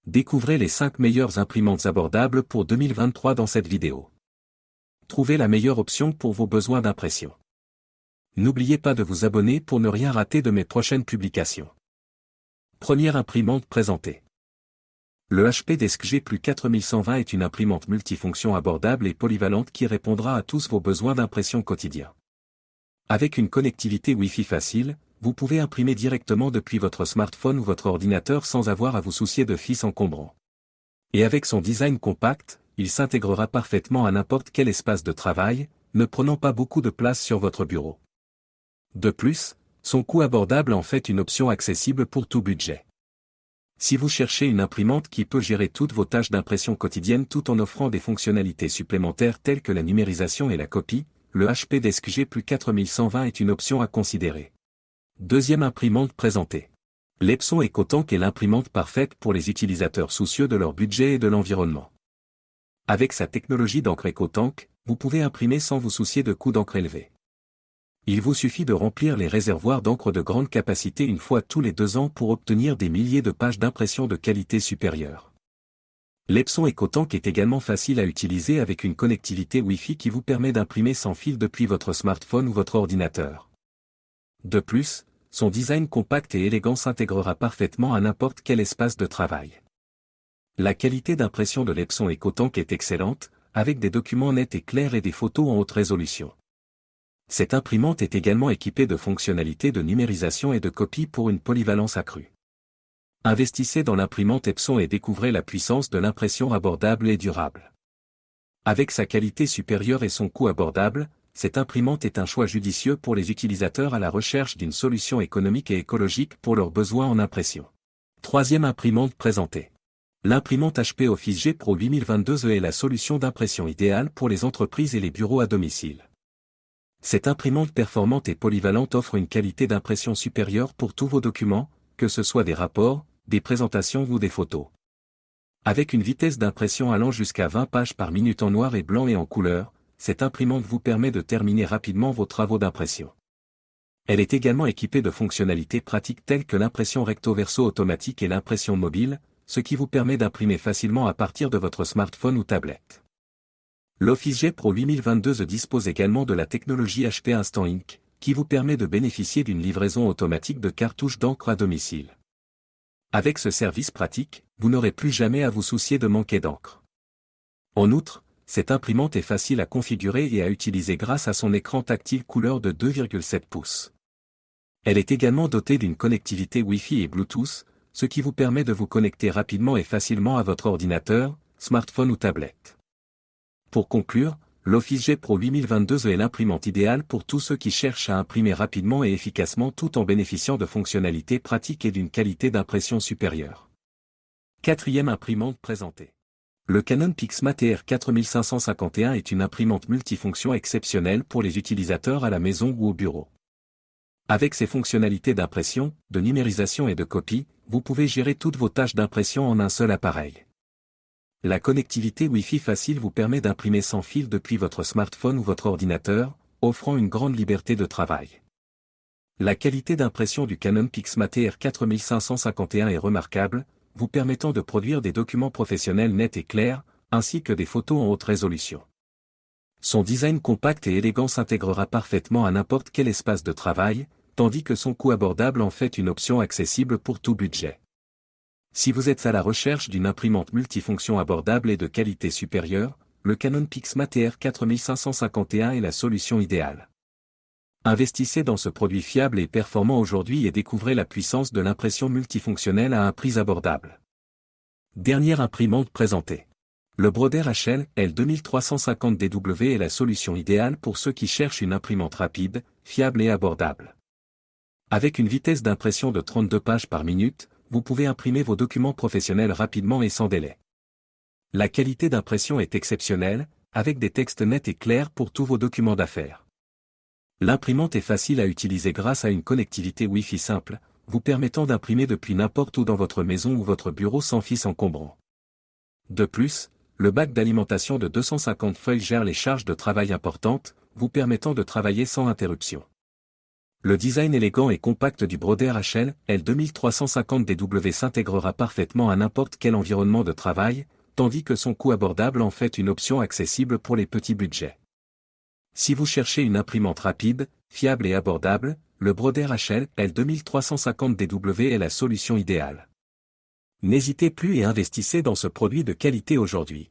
Découvrez les 5 meilleures imprimantes abordables pour 2023 dans cette vidéo. Trouvez la meilleure option pour vos besoins d'impression. N'oubliez pas de vous abonner pour ne rien rater de mes prochaines publications. Première imprimante présentée. Le HP Desk G Plus 4120 est une imprimante multifonction abordable et polyvalente qui répondra à tous vos besoins d'impression quotidiens. Avec une connectivité Wi-Fi facile, vous pouvez imprimer directement depuis votre smartphone ou votre ordinateur sans avoir à vous soucier de fils encombrants. Et avec son design compact, il s'intégrera parfaitement à n'importe quel espace de travail, ne prenant pas beaucoup de place sur votre bureau. De plus, son coût abordable en fait une option accessible pour tout budget. Si vous cherchez une imprimante qui peut gérer toutes vos tâches d'impression quotidienne tout en offrant des fonctionnalités supplémentaires telles que la numérisation et la copie, le HP Desk G Plus 4120 est une option à considérer. Deuxième imprimante présentée. L'Epson EcoTank est l'imprimante parfaite pour les utilisateurs soucieux de leur budget et de l'environnement. Avec sa technologie d'encre EcoTank, vous pouvez imprimer sans vous soucier de coûts d'encre élevés. Il vous suffit de remplir les réservoirs d'encre de grande capacité une fois tous les 2 ans pour obtenir des milliers de pages d'impression de qualité supérieure. L'Epson EcoTank est également facile à utiliser avec une connectivité Wi-Fi qui vous permet d'imprimer sans fil depuis votre smartphone ou votre ordinateur. De plus, son design compact et élégant s'intégrera parfaitement à n'importe quel espace de travail. La qualité d'impression de l'Epson EcoTank est excellente, avec des documents nets et clairs et des photos en haute résolution. Cette imprimante est également équipée de fonctionnalités de numérisation et de copie pour une polyvalence accrue. Investissez dans l'imprimante Epson et découvrez la puissance de l'impression abordable et durable. Avec sa qualité supérieure et son coût abordable, cette imprimante est un choix judicieux pour les utilisateurs à la recherche d'une solution économique et écologique pour leurs besoins en impression. Troisième imprimante présentée. L'imprimante HP Office G Pro 8022E est la solution d'impression idéale pour les entreprises et les bureaux à domicile. Cette imprimante performante et polyvalente offre une qualité d'impression supérieure pour tous vos documents, que ce soit des rapports, des présentations ou des photos. Avec une vitesse d'impression allant jusqu'à 20 pages par minute en noir et blanc et en couleur, cette imprimante vous permet de terminer rapidement vos travaux d'impression. Elle est également équipée de fonctionnalités pratiques telles que l'impression recto-verso automatique et l'impression mobile, ce qui vous permet d'imprimer facilement à partir de votre smartphone ou tablette. L'Office G Pro 8022 dispose également de la technologie HP Instant Ink, qui vous permet de bénéficier d'une livraison automatique de cartouches d'encre à domicile. Avec ce service pratique, vous n'aurez plus jamais à vous soucier de manquer d'encre. En outre, cette imprimante est facile à configurer et à utiliser grâce à son écran tactile couleur de 2,7 pouces. Elle est également dotée d'une connectivité Wi-Fi et Bluetooth, ce qui vous permet de vous connecter rapidement et facilement à votre ordinateur, smartphone ou tablette. Pour conclure, l'Office G Pro 8022 est l'imprimante idéale pour tous ceux qui cherchent à imprimer rapidement et efficacement tout en bénéficiant de fonctionnalités pratiques et d'une qualité d'impression supérieure. Quatrième imprimante présentée. Le Canon PIXMA TR4551 est une imprimante multifonction exceptionnelle pour les utilisateurs à la maison ou au bureau. Avec ses fonctionnalités d'impression, de numérisation et de copie, vous pouvez gérer toutes vos tâches d'impression en un seul appareil. La connectivité Wi-Fi facile vous permet d'imprimer sans fil depuis votre smartphone ou votre ordinateur, offrant une grande liberté de travail. La qualité d'impression du Canon PIXMA TR4551 est remarquable, vous permettant de produire des documents professionnels nets et clairs, ainsi que des photos en haute résolution. Son design compact et élégant s'intégrera parfaitement à n'importe quel espace de travail, tandis que son coût abordable en fait une option accessible pour tout budget. Si vous êtes à la recherche d'une imprimante multifonction abordable et de qualité supérieure, le Canon PIXMA TR4551 est la solution idéale. Investissez dans ce produit fiable et performant aujourd'hui et découvrez la puissance de l'impression multifonctionnelle à un prix abordable. Dernière imprimante présentée. Le Brother HL L2350DW est la solution idéale pour ceux qui cherchent une imprimante rapide, fiable et abordable. Avec une vitesse d'impression de 32 pages par minute, vous pouvez imprimer vos documents professionnels rapidement et sans délai. La qualité d'impression est exceptionnelle, avec des textes nets et clairs pour tous vos documents d'affaires. L'imprimante est facile à utiliser grâce à une connectivité Wi-Fi simple, vous permettant d'imprimer depuis n'importe où dans votre maison ou votre bureau sans fils encombrants. De plus, le bac d'alimentation de 250 feuilles gère les charges de travail importantes, vous permettant de travailler sans interruption. Le design élégant et compact du Broder HL L2350DW s'intégrera parfaitement à n'importe quel environnement de travail, tandis que son coût abordable en fait une option accessible pour les petits budgets. Si vous cherchez une imprimante rapide, fiable et abordable, le Broder HL L2350DW est la solution idéale. N'hésitez plus et investissez dans ce produit de qualité aujourd'hui.